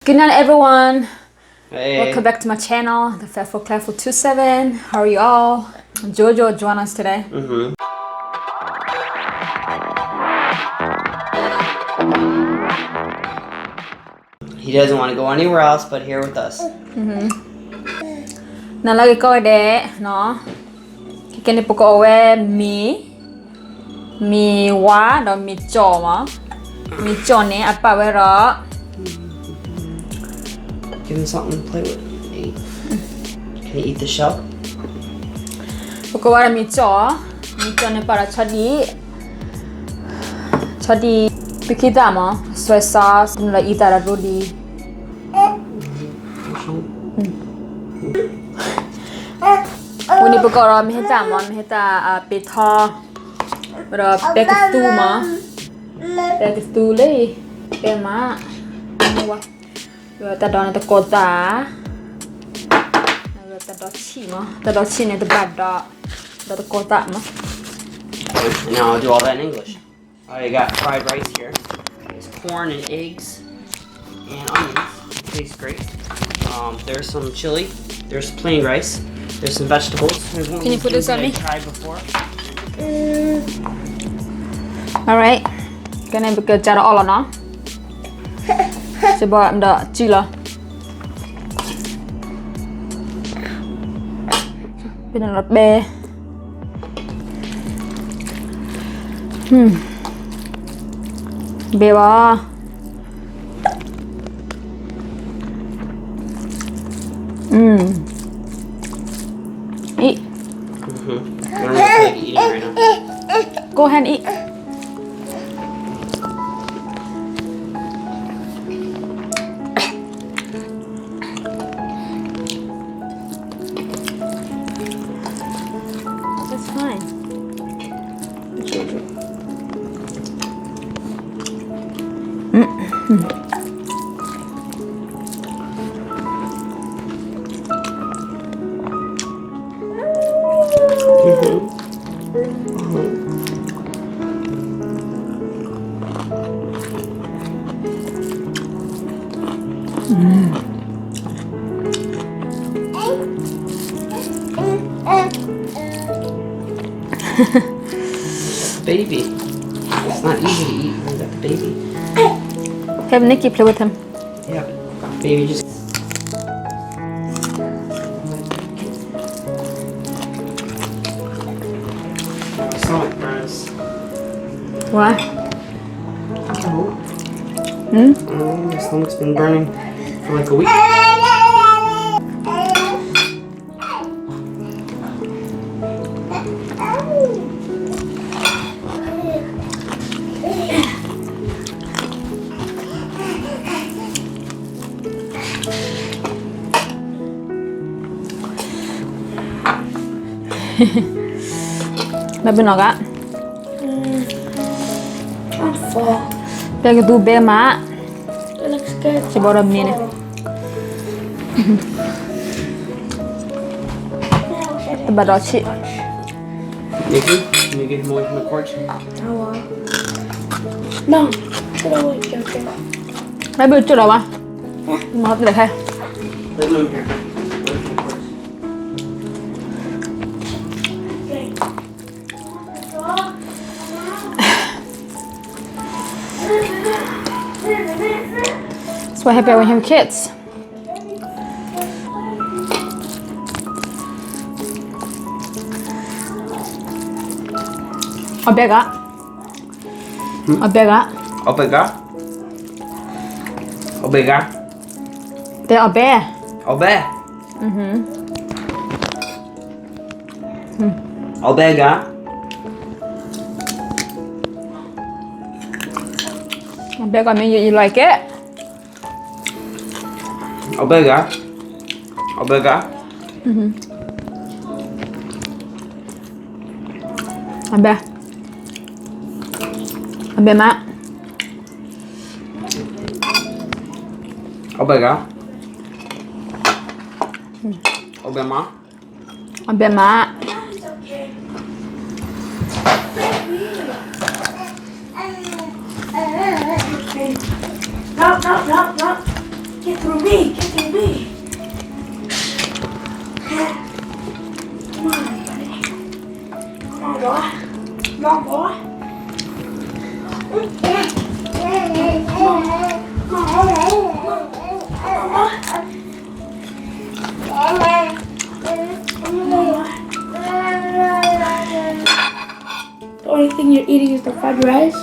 Good night, everyone. Hey. Welcome back to my channel, the Fatful Clairful 27. How are you all? Jojo joined us today. He doesn't want to go anywhere else but here with us. Now lagi kau ada, no? Kita ni pokok awe mi wa dan mi cho ma. Mi cho ni apa wera? Give him something to play with. Eat. Can he eat the shell? Pokok wera mi cho ni para chadi pikita ma. Soy sauce nula itara rodi.วันนี้ปกติเราไม่ให้จ่ามอนไม่ให้จ่าเป็ดทอเราเป็ดกระตูมาเป็ดกระตูเลยเป็ดมาว่าเราตัดดอนตะโกตาเราตัดดอกชีมาตัดดอกชีเนี่ยตะบัดดอกเราตะโกตามา And now I'll do all that in English. I got fried rice here. There's corn and eggs and onions. Tastes great. There's some chili. There's plain rice. There's some vegetables. There's one Can you put this on me? I tried before. Alright. Cái này bây giờ all nó. Sẽ bỏ em đợi chi là. Bên này là bê. Bê bò. Eat. I don't know if eating right now. Go ahead and eat. That's fine. Baby. It's not easy to eat when you got the baby. Have Nikki play with him. Yeah. Baby just... My stomach burns. Why? My stomach's been burning for like a week. Mẹ bên nào cả? I'm full. Bây giờ tụi bé má. It looks good. Chỉ bỏ đầm này. Bà đó chị. Nikki, can you get him away from the porch? I want. No. Get away, Joker. Mẹ bự chỗ đâu à? Mà để khai. Let him here. That's what happens when you have kids. Ở bé gà. Ở bé gà. Obega? Obega? Thế ở bé. Obe? Obega? Ở bé gà mean you like it? Obega? Obega? Ở bé. Ở bé má. Obega? Obema? Ở bé má. No. Get me, kissing me. Come on, buddy. Come on, boy. Come on, boy. The only thing you're eating is the fried rice?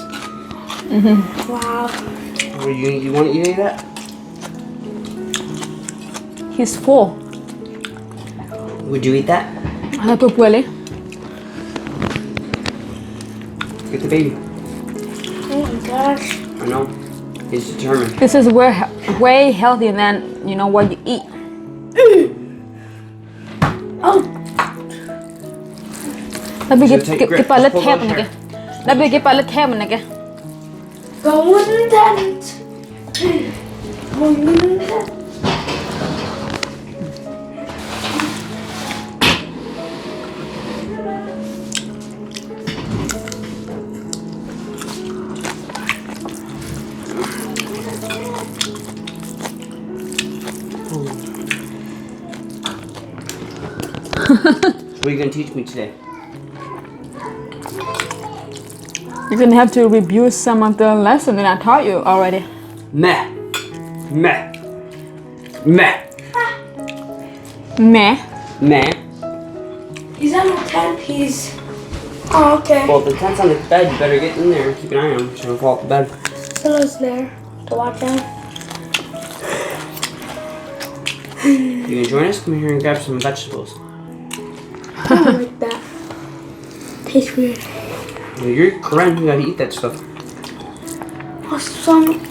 Mhm. Wow. Well, you want to eat any of that? He's full. Would you eat that? Hai pupuali. Get the baby. Oh my gosh. I know. He's determined. This is way healthier than what you eat. Oh. Tapi So take grip. kita palit Just pull thép those này hair. kìa. Tapi kita palit thép này kìa. Going in tent. Going in tent. What are you going to teach me today? You're gonna have to review some of the lesson that I taught you already. Meh. Meh. Meh. Meh. Meh. He's on the tent. He's. Oh, okay. Well, if the tent's on the bed, you better get in there and keep an eye on him so he don't fall off the bed. Pillow's there to watch out. You gonna join us? Come here and grab some vegetables. I don't like that. Tastes weird. Well, you're Korean, you gotta eat that stuff. Oh, some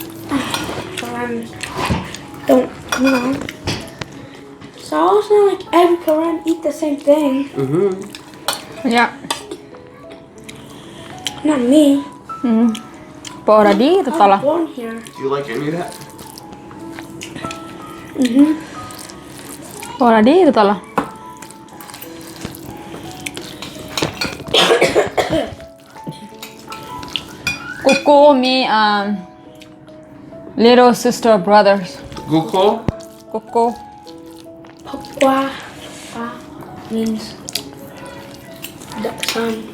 don't come on. So also like every Korean eat the same thing. Mm-hmm. Yeah. Not me. Already, I totala. was born here. Do you like any of that? Already, totala. Coco, me, little sister, brothers. Guko? Coco. Papa means the sun.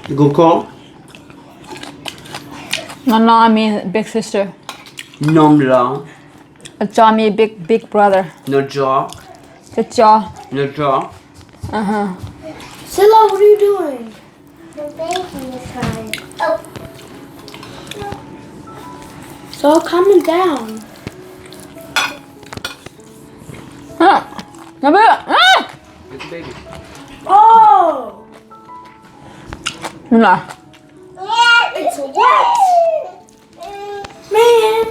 Guko? No, I mean big sister. Nomla? Cha me big brother. No jaw? Cha. No jaw? Silla, what are you doing? The baby is crying. Oh. So calm down. Nabi. Get the baby. Oh, Nah. it's wet. Man,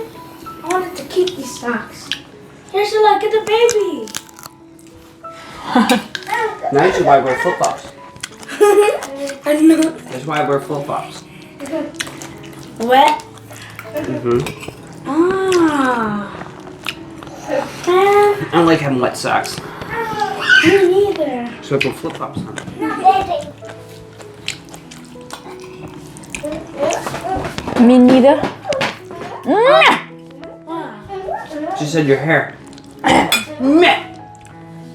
I wanted to keep these socks. Here, Silla, get the baby. Now you should why I wear flip-flops. I know. That's why I wear flip-flops. Wet. Mm-hmm. Ah. I don't like having wet socks. Me neither. So I put flip-flops on. Me neither. She said your hair. Meh.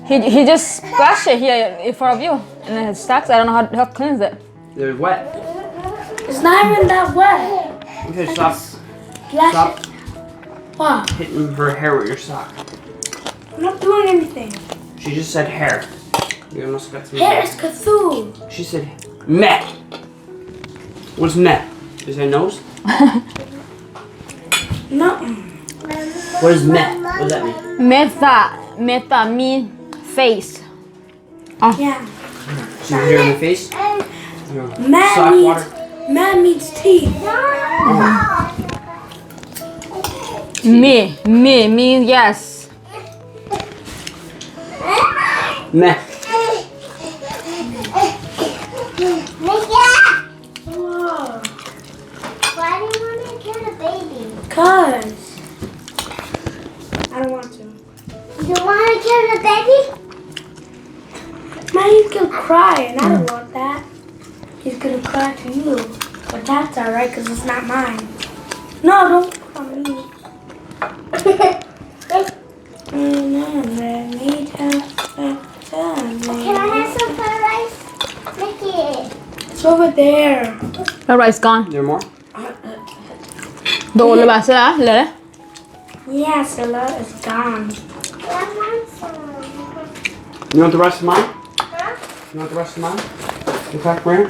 He just splashed it here in front of you, and then it sucks. I don't know how to cleanse it. They're wet. It's not even that wet. Okay, stop. Splash Stop it. Wow. hitting her hair with your sock. I'm not doing anything. She just said hair. You almost got some. Hair is Cthulhu. She said meh. What's meh? Is that nose? No. What is meh? What does that mean? Meta mean face. Yeah. See your hair in the face? No. Man Sock means, water. man means teeth. Me mean yes. Meh. Whoa. Why do you want to get a baby? Cause I don't want to. You want to kill the baby? Man, he's gonna cry, and I don't want that. He's gonna cry to you. But that's alright, because it's not mine. No, don't put on me. Can I have some fried rice? Make it. It's over there. The rice gone. There more? โดนเลยป่ะเสือเลย Yeah, Scylla is gone. I want some. You want the rest of mine? Huh? You want the rest of mine? In fact, Brandon?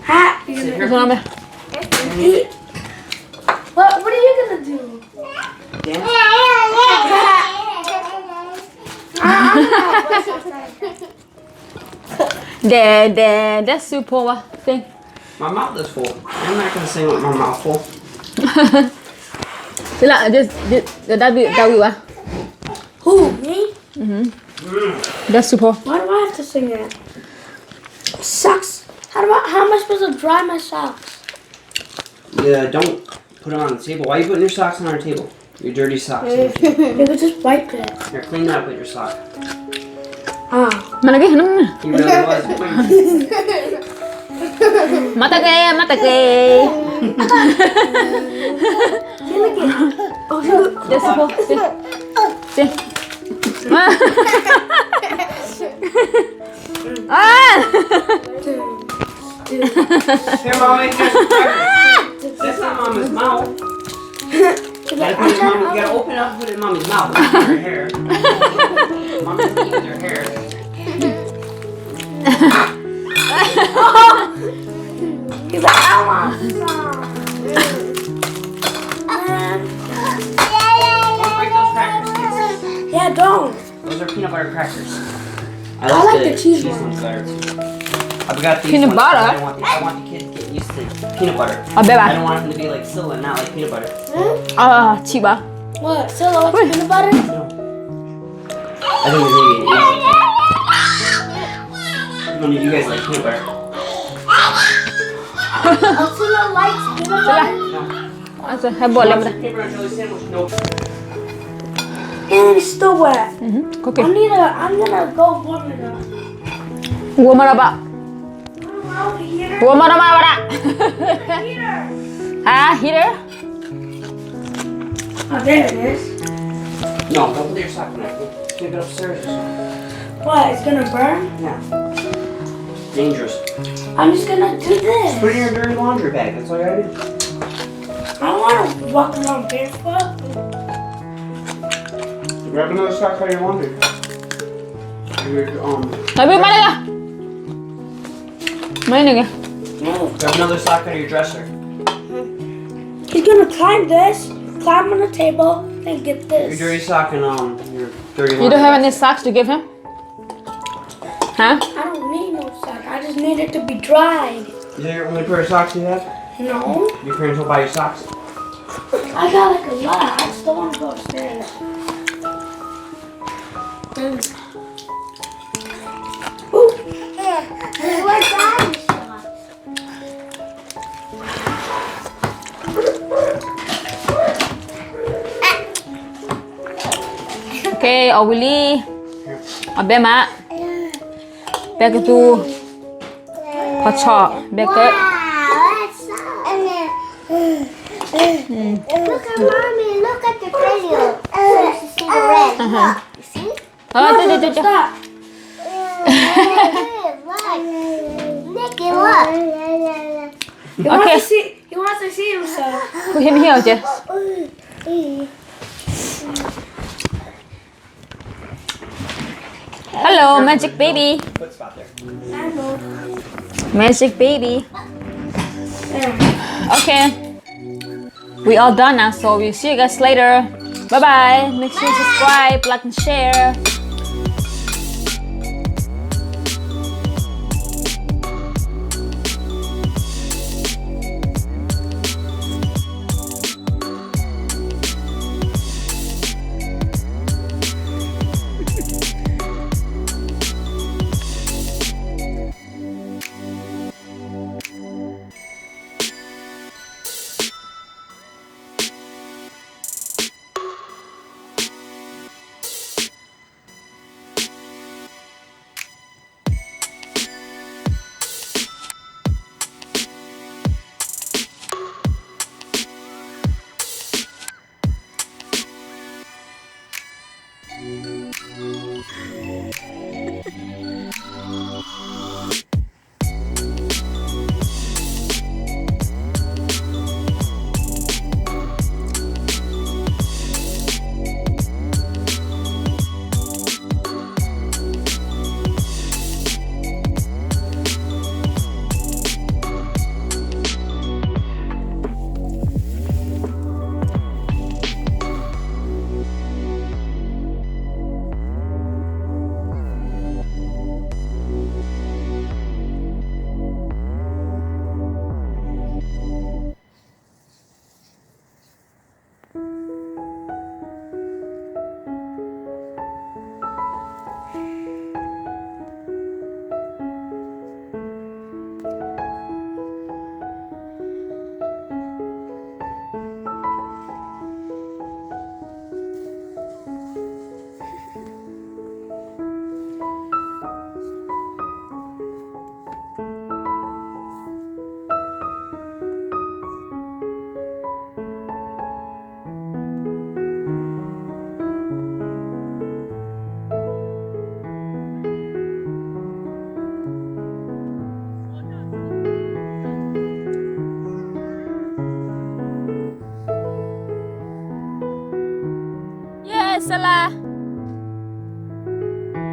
Ha! You're Sit gonna โดนไหม eat. What are you gonna do? Dance? That's super วะ thing My mouth is full. I'm not gonna sing with my mouth full. สิละ that be วะ Who? Me? That's super Why do I have to sing that? Socks. How am I supposed to dry my socks? Yeah, don't put them on the table. Why are you putting your socks on our table? Your dirty socks. on your table. You could just wipe it. Here, clean that up with your sock. Ah. มาตะเกยนั่น He really was. มาตะเกย Oh, shoot. That's super see Here, Mommy, just That's not Mama's mouth. Gotta put it in you gotta open it up and put it in Mommy's mouth. Not her hair. Mommy's eating her hair. He's like, I want Don't break those crackers, kids. Yeah, don't. Those are peanut butter crackers. I like the cheese ones better too. I got these Peanut ones, butter? I want the kids to get used to peanut butter. เอาแบบ I don't want them to be like Scylla, not like peanut butter. ชิบะ What? Scylla, what's peanut butter? No. I think it's maybe an Asian. None of you guys like peanut butter. Scylla likes peanut butter. No. เอาสิให้บดเลยมา Peanut butter and jelly sandwich? Nope. And it's still wet. โอเค I'm gonna go warm it up. หัวมาระบะ Over here. หัวมาระบะ Here. ฮะ heater Oh, there it is. No, don't put your sock in there. Take it upstairs. What? It's gonna burn? Yeah. Dangerous. I'm just gonna do this. Put it in your dirty laundry bag. That's all you gotta do. I don't want to walk around barefoot. Grab another sock out of your laundry. Your, ให้พี่มาเลยกันไม่หนึ่งไง No. grab another sock out of your dresser. He's gonna climb this, climb on the table, and get Your this. dirty sock and your dirty laundry. You don't have any socks to give him huh I don't need no sock. I just need it to be dried. Is that your only pair of socks you have? No. Your parents will buy you socks? I got like a lot. I still want to go upstairs. Ooh. Where's Daddy's socks? okay เอาวิลลี่เอาเบมะเบกตูพอชอบเบเกอร์ Wow, that's Look at Mommy. Look at the video. So you see the red. Look. You see? เออเดี๋ยว Stop. Look. Nicky, look. He wants Okay. to see. He wants to see himself. put him here เจ๊ hello magic baby Foot spot there. I know. magic baby There. okay we all done now so we'll see you guys later bye bye make sure you subscribe like and share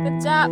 good job